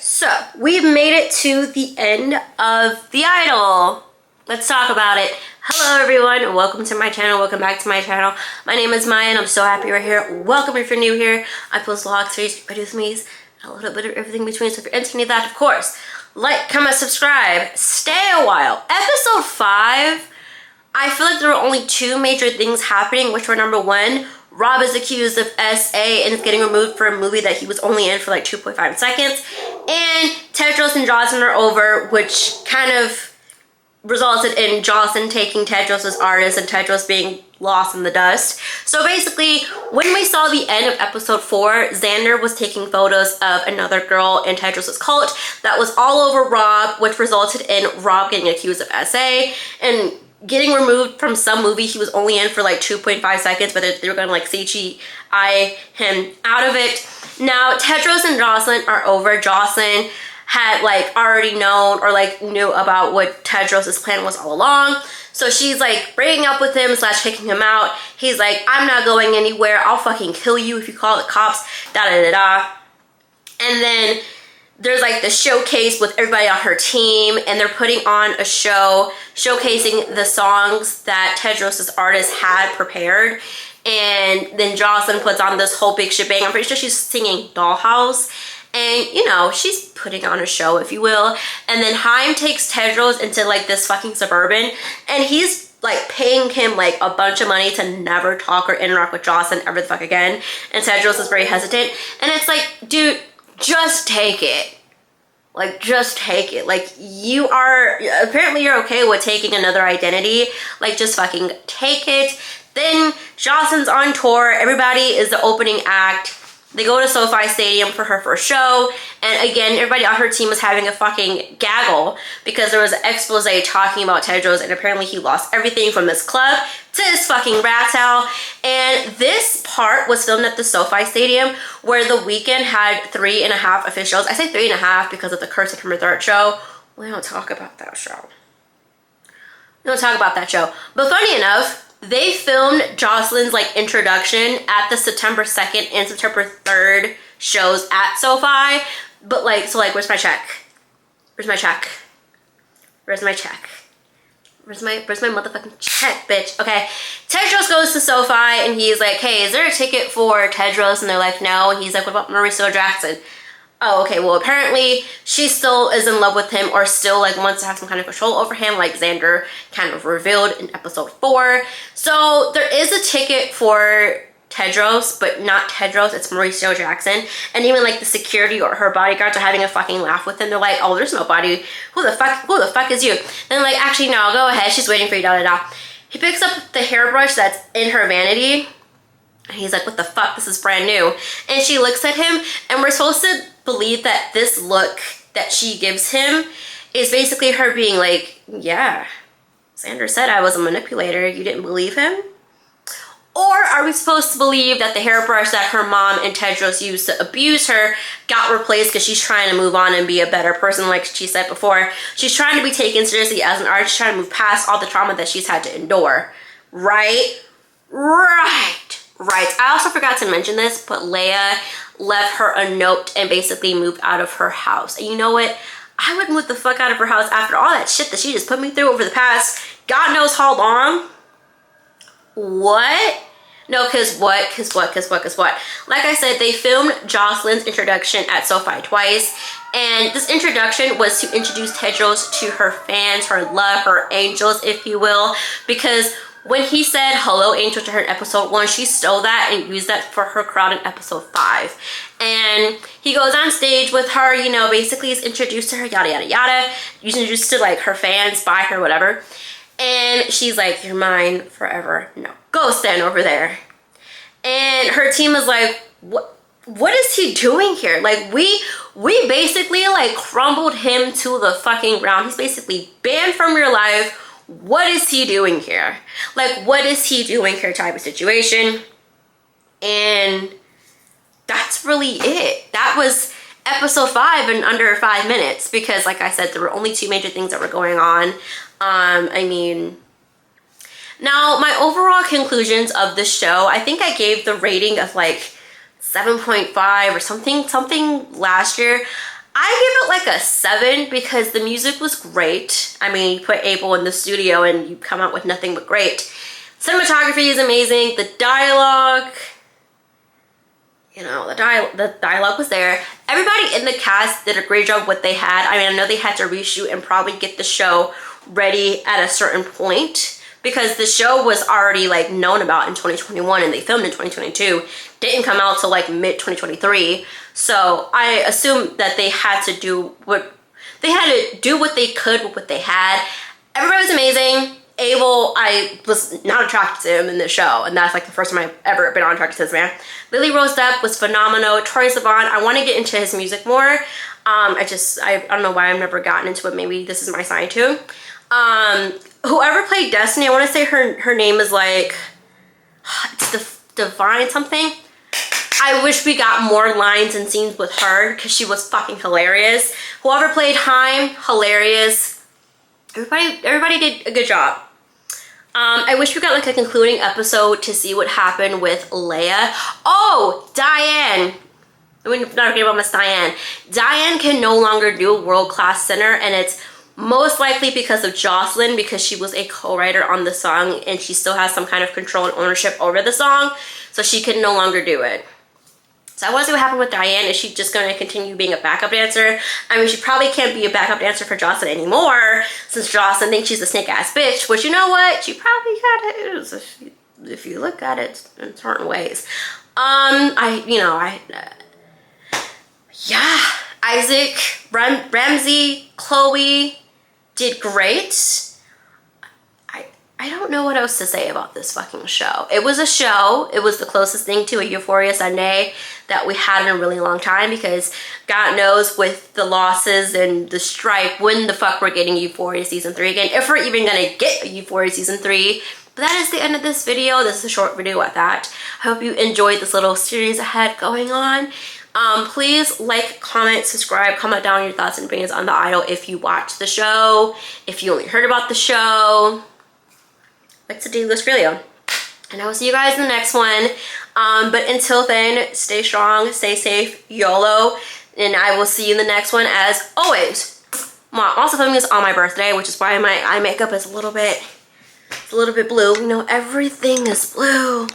So we've made it to the end of The Idol. Let's talk about it. Hello everyone, welcome to my channel, welcome back to my channel. My name is Maya and I'm so happy you're here. Welcome if you're new here. I post vlogs, videos, memes, and a little bit of everything between, so if you're into any of that, of course, like, comment, subscribe, stay a while. Episode 5, I feel like there were only two major things happening, which were number one, Rob is accused of SA and is getting removed for a movie that he was only in for like 2.5 seconds. And Tedros and Jocelyn are over, which kind of resulted in Jocelyn taking Tedros as artist and Tedros being lost in the dust. So basically, when we saw the end of episode 4, Xander was taking photos of another girl in Tedros' cult that was all over Rob, which resulted in Rob getting accused of SA and getting removed from some movie he was only in for like 2.5 seconds, but they were gonna like CGI him out of it. Now, Tedros and Jocelyn are over. Jocelyn had like already known or like knew about what Tedros' plan was all along. So she's like breaking up with him / kicking him out. He's like, I'm not going anywhere. I'll fucking kill you if you call the cops, da da da da. And then there's like the showcase with everybody on her team, and they're putting on a show showcasing the songs that Tedros' artist had prepared. And then Jocelyn puts on this whole big shebang. I'm pretty sure she's singing Dollhouse. And, you know, she's putting on a show, if you will. And then Haim takes Tedros into like this fucking Suburban, and he's like paying him like a bunch of money to never talk or interact with Jocelyn ever the fuck again. And Tedros is very hesitant. And it's like, dude, just take it. Like, just take it. Like, you are, apparently you're okay with taking another identity. Like, just fucking take it. Then Jocelyn's on tour. Everybody is the opening act. They go to SoFi Stadium for her first show. And again, everybody on her team was having a fucking gaggle because there was an expose talking about Tedros, and apparently he lost everything from this club to his fucking rat tail. And this part was filmed at the SoFi Stadium, where The Weeknd had 3.5 officials. I say 3.5 because of the Curse of Kimber Third show. We don't talk about that show. We don't talk about that show. But funny enough, they filmed Jocelyn's like introduction at the September 2nd and September 3rd shows at SoFi. But like, so like, where's my check? Where's my check? Where's my check? Where's my motherfucking check, bitch? Okay, Tedros goes to SoFi and he's like, hey, is there a ticket for Tedros? And they're like, no. And he's like, what about Mauricio Jackson? Oh, okay, well, apparently she still is in love with him, or still like wants to have some kind of control over him, like Xander kind of revealed in episode 4. So there is a ticket for Tedros, but not Tedros, it's Mauricio Jackson. And even like the security or her bodyguards are having a fucking laugh with him. They're like, oh, there's nobody. Who the fuck is you? Then like, actually, no, go ahead, she's waiting for you, da da da. He picks up the hairbrush that's in her vanity. And he's like, what the fuck? This is brand new. And she looks at him, and we're supposed to believe that this look that she gives him is basically her being like, yeah, Xander said I was a manipulator. You didn't believe him? Or are we supposed to believe that the hairbrush that her mom and Tedros used to abuse her got replaced because she's trying to move on and be a better person, like she said before? She's trying to be taken seriously as an artist, trying to move past all the trauma that she's had to endure. Right? Right. I also forgot to mention this, but Leia left her a note and basically moved out of her house. And you know what? I would move the fuck out of her house after all that shit that she just put me through over the past God knows how long. What? No, cause what? Like I said, they filmed Jocelyn's introduction at SoFi twice. And this introduction was to introduce Tedros to her fans, her love, her angels, if you will. Because when he said hello angel to her in episode 1, she stole that and used that for her crowd in episode 5. And he goes on stage with her, you know, basically is introduced to her, yada yada yada. He's introduced to like her fans, by her, whatever. And she's like, you're mine forever. No, go stand over there. And her team is like, what is he doing here? Like, we basically like crumbled him to the fucking ground. He's basically banned from your life. What is he doing here? Like, what is he doing here type of situation? And that's really it. That was episode 5 in under 5 minutes, because like I said, there were only 2 major things that were going on. I mean, now my overall conclusions of the show, I think I gave the rating of like 7.5 or something last year. I give it like a 7 because the music was great. I mean, you put Abel in the studio and you come out with nothing but great. Cinematography is amazing. The dialogue, you know, the dialogue was there. Everybody in the cast did a great job with what they had. I mean, I know they had to reshoot and probably get the show ready at a certain point because the show was already like known about in 2021 and they filmed in 2022. Didn't come out till like mid 2023. So I assume that they had to do what they could with what they had. Everybody was amazing. Abel, I was not attracted to him in the show, and that's like the first time I've ever been attracted to this man. Lily Rose Depp was phenomenal. Troye Sivan, I want to get into his music more. I don't know why I've never gotten into it. Maybe this is my sign too. Whoever played Destiny, I want to say her name is like, it's Divine something. I wish we got more lines and scenes with her because she was fucking hilarious. Whoever played Haim, hilarious. Everybody did a good job. I wish we got like a concluding episode to see what happened with Leia. Oh, Diane. We're not forget about Miss Diane. Diane can no longer do a world-class center, and it's most likely because of Jocelyn, because she was a co-writer on the song and she still has some kind of control and ownership over the song, so she can no longer do it. So I want to see what happened with Diane. Is she just going to continue being a backup dancer? I mean, she probably can't be a backup dancer for Jocelyn anymore since Jocelyn thinks she's a snake-ass bitch, which, you know what? She probably kind of is if you look at it in certain ways. Yeah. Isaac, Ramsey, Chloe did great. I don't know what else to say about this fucking show. It was a show. It was the closest thing to a Euphoria Sunday that we had in a really long time because God knows with the losses and the strike when the fuck we're getting Euphoria Season 3 again. If we're even gonna get a Euphoria Season 3. But that is the end of this video. This is a short video at that. I hope you enjoyed this little series I had going on. Please like, comment, subscribe, comment down your thoughts and opinions on The Idol if you watched the show, if you only heard about the show. What's the deal with Australia? And I will see you guys in the next one. But until then, stay strong, stay safe, YOLO, and I will see you in the next one as always. I'm also filming this on my birthday, which is why my eye makeup is a little bit blue. You know, everything is blue.